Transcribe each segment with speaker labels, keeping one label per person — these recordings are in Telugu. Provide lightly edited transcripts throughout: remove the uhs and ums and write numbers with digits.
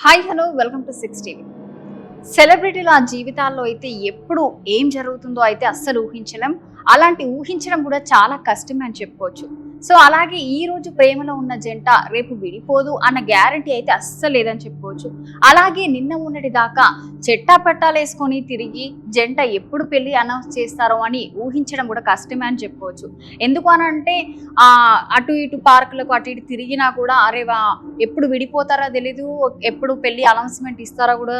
Speaker 1: Hi hello welcome to 6 TV. సెలబ్రిటీల జీవితాల్లో అయితే ఎప్పుడు ఏం జరుగుతుందో అయితే అస్సలు ఊహించలేం. అలాంటి ఊహించడం కూడా చాలా కష్టమే అని చెప్పుకోవచ్చు. సో అలాగే ఈ రోజు ప్రేమలో ఉన్న జంట రేపు విడిపోదు అన్న గ్యారంటీ అయితే అస్సలు లేదని చెప్పుకోవచ్చు. అలాగే నిన్న ఉన్నటి దాకా చెట్టా పట్టాలేసుకొని తిరిగి జంట ఎప్పుడు పెళ్లి అనౌన్స్ చేస్తారో అని ఊహించడం కూడా కష్టమే అని చెప్పుకోవచ్చు. ఎందుకు అనంటే అటు ఇటు పార్కులకు అటు ఇటు తిరిగినా కూడా ఎప్పుడు విడిపోతారో తెలీదు, ఎప్పుడు పెళ్లి అనౌన్స్మెంట్ ఇస్తారో కూడా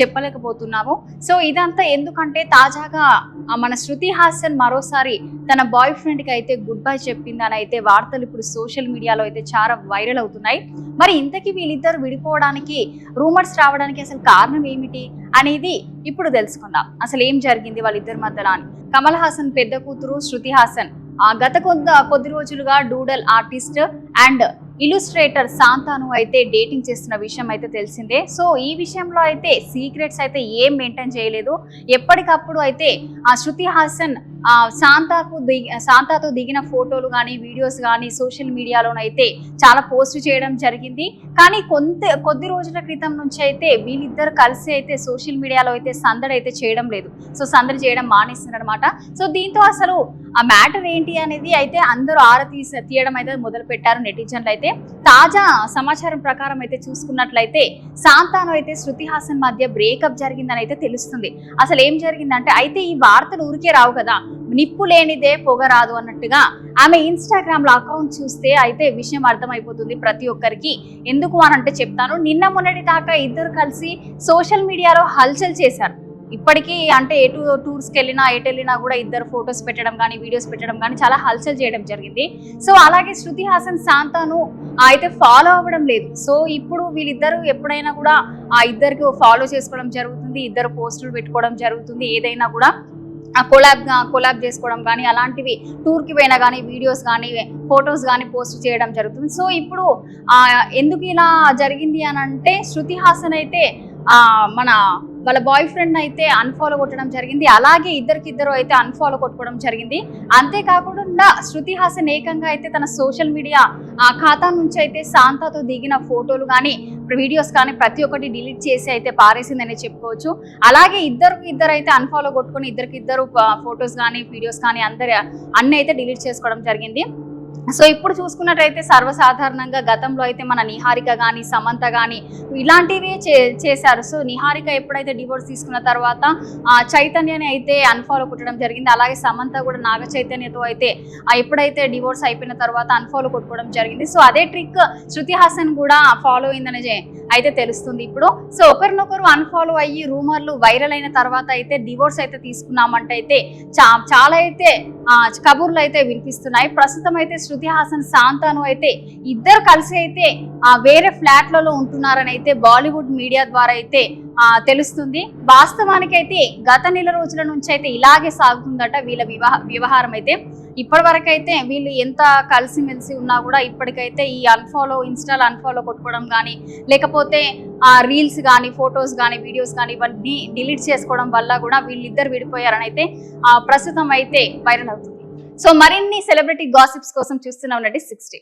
Speaker 1: చెప్పలేకపోతున్నాము. సో ఇదంతా ఎందుకంటే తాజాగా మన శృతి హాసన్ మరోసారి తన బాయ్ ఫ్రెండ్ కి అయితే గుడ్ బై చెప్పిందని అయితే వార్తలు ఇప్పుడు సోషల్ మీడియాలో అయితే చాలా వైరల్ అవుతున్నాయి. మరి ఇంతకీ వీళ్ళిద్దరు విడిపోవడానికి రూమర్స్ రావడానికి అసలు కారణం ఏమిటి అనేది ఇప్పుడు తెలుసుకుందాం. అసలు ఏం జరిగింది వాళ్ళిద్దరి మధ్యలో అని. కమల్ హాసన్ పెద్ద కూతురు శృతి హాసన్ గత కొద్ది రోజులుగా డూడల్ ఆర్టిస్ట్ అండ్ ఇలుస్ట్రేటర్ శాంతాను అయితే డేటింగ్ చేస్తున్న విషయం అయితే తెలిసిందే. సో ఈ విషయంలో అయితే సీక్రెట్స్ అయితే ఏం మెయింటైన్ చేయలేదు. ఎప్పటికప్పుడు అయితే శృతి హాసన్ శాంతాతో దిగిన ఫోటోలు కానీ వీడియోస్ కానీ సోషల్ మీడియాలోనైతే చాలా పోస్ట్ చేయడం జరిగింది. కానీ కొద్ది రోజుల క్రితం నుంచి అయితే వీళ్ళిద్దరు కలిసి అయితే సోషల్ మీడియాలో అయితే సందడి అయితే చేయడం లేదు. సో సందడి చేయడం మానేస్తున్నారు అనమాట. సో దీంతో అసలు ఆ మ్యాటర్ ఏంటి అనేది అయితే అందరూ తీయడం అయితే మొదలు పెట్టారు నెటిజన్లు అయితే. తాజా సమాచారం ప్రకారం అయితే చూసుకున్నట్లయితే శాంతాను అయితే శృతి హాసన్ మధ్య బ్రేకప్ జరిగిందని అయితే తెలుస్తుంది. అసలు ఏం జరిగిందంటే అయితే ఈ వార్తలు ఊరికే రావు కదా, నిప్పు లేనిదే పొగ రాదు అన్నట్టుగా ఆమె ఇన్స్టాగ్రామ్ లో అకౌంట్ చూస్తే అయితే విషయం అర్థమైపోతుంది ప్రతి ఒక్కరికి. ఎందుకు అనంటే చెప్తాను. నిన్న మొన్నటి దాకా ఇద్దరు కలిసి సోషల్ మీడియాలో హల్చల్ చేశారు. ఇప్పటికీ అంటే ఎటు టూర్స్కి వెళ్ళినా ఎటు వెళ్ళినా కూడా ఇద్దరు ఫొటోస్ పెట్టడం కానీ వీడియోస్ పెట్టడం కానీ చాలా హల్చల్ చేయడం జరిగింది. సో అలాగే శృతి హాసన్ శాంతాను అయితే ఫాలో అవ్వడం లేదు. సో ఇప్పుడు వీళ్ళిద్దరు ఎప్పుడైనా కూడా ఆ ఇద్దరికి ఫాలో చేసుకోవడం జరుగుతుంది, ఇద్దరు పోస్టులు పెట్టుకోవడం జరుగుతుంది. ఏదైనా కూడా కొలాబ్ చేసుకోవడం కానీ అలాంటివి టూర్కి పోయినా కానీ వీడియోస్ కానీ ఫొటోస్ కానీ పోస్ట్ చేయడం జరుగుతుంది. సో ఇప్పుడు ఎందుకు ఇలా జరిగింది అని అంటే శృతి హాసన్ అయితే వాళ్ళ బాయ్ ఫ్రెండ్ అయితే అన్ఫాలో కొట్టడం జరిగింది. అలాగే ఇద్దరు అయితే అన్ఫాలో కొట్టుకోవడం జరిగింది. అంతేకాకుండా శృతి హాసన్ ఏకంగా అయితే తన సోషల్ మీడియా ఖాతా నుంచి అయితే శాంతాతో దిగిన ఫోటోలు కానీ వీడియోస్ కానీ ప్రతి ఒక్కటి డిలీట్ చేసి అయితే పారేసిందని చెప్పుకోవచ్చు. అలాగే ఇద్దరు అయితే అన్ఫాలో కొట్టుకుని ఇద్దరు ఫొటోస్ కానీ వీడియోస్ కానీ అన్ని అయితే డిలీట్ చేసుకోవడం జరిగింది. సో ఇప్పుడు చూసుకున్నట్టయితే సర్వసాధారణంగా గతంలో అయితే మన నిహారిక కానీ సమంత కానీ ఇలాంటివి చేశారు. సో నిహారిక ఎప్పుడైతే డివోర్స్ తీసుకున్న తర్వాత చైతన్యని అయితే అన్ఫాలో కొట్టడం జరిగింది. అలాగే సమంత కూడా నాగ చైతన్యతో అయితే ఎప్పుడైతే డివోర్స్ అయిపోయిన తర్వాత అన్ఫాలో కొట్టుకోవడం జరిగింది. సో అదే ట్రిక్ శృతి హాసన్ కూడా ఫాలో అయిందని అయితే తెలుస్తుంది ఇప్పుడు. సో ఒకరినొకరు అన్ఫాలో అయ్యి రూమర్లు వైరల్ అయిన తర్వాత అయితే డివోర్స్ అయితే తీసుకున్నామంటే అయితే చాలా అయితే కబుర్లు అయితే వినిపిస్తున్నాయి. ప్రస్తుతం అయితే శృతి హాసన్ శాంతాను అయితే ఇద్దరు కలిసి అయితే వేరే ఫ్లాట్లలో ఉంటున్నారని అయితే బాలీవుడ్ మీడియా ద్వారా అయితే తెలుస్తుంది. వాస్తవానికి అయితే గత నెల రోజుల నుంచి అయితే ఇలాగే సాగుతుందట వీళ్ళ వ్యవహారం అయితే. ఇప్పటి వరకు అయితే వీళ్ళు ఎంత కలిసిమెలిసి ఉన్నా కూడా ఇప్పటికైతే ఈ ఇన్స్టాల్ అన్ఫాలో కొట్టుకోవడం కానీ లేకపోతే రీల్స్ కానీ ఫొటోస్ కానీ వీడియోస్ కానీ ఇవన్నీ డిలీట్ చేసుకోవడం వల్ల కూడా వీళ్ళిద్దరు విడిపోయారని అయితే ప్రస్తుతం అయితే వైరల్ అవుతుంది. సో మరిన్ని సెలబ్రిటీ గాసిప్స్ కోసం చూస్తూనే ఉండండి 6 టీవీ.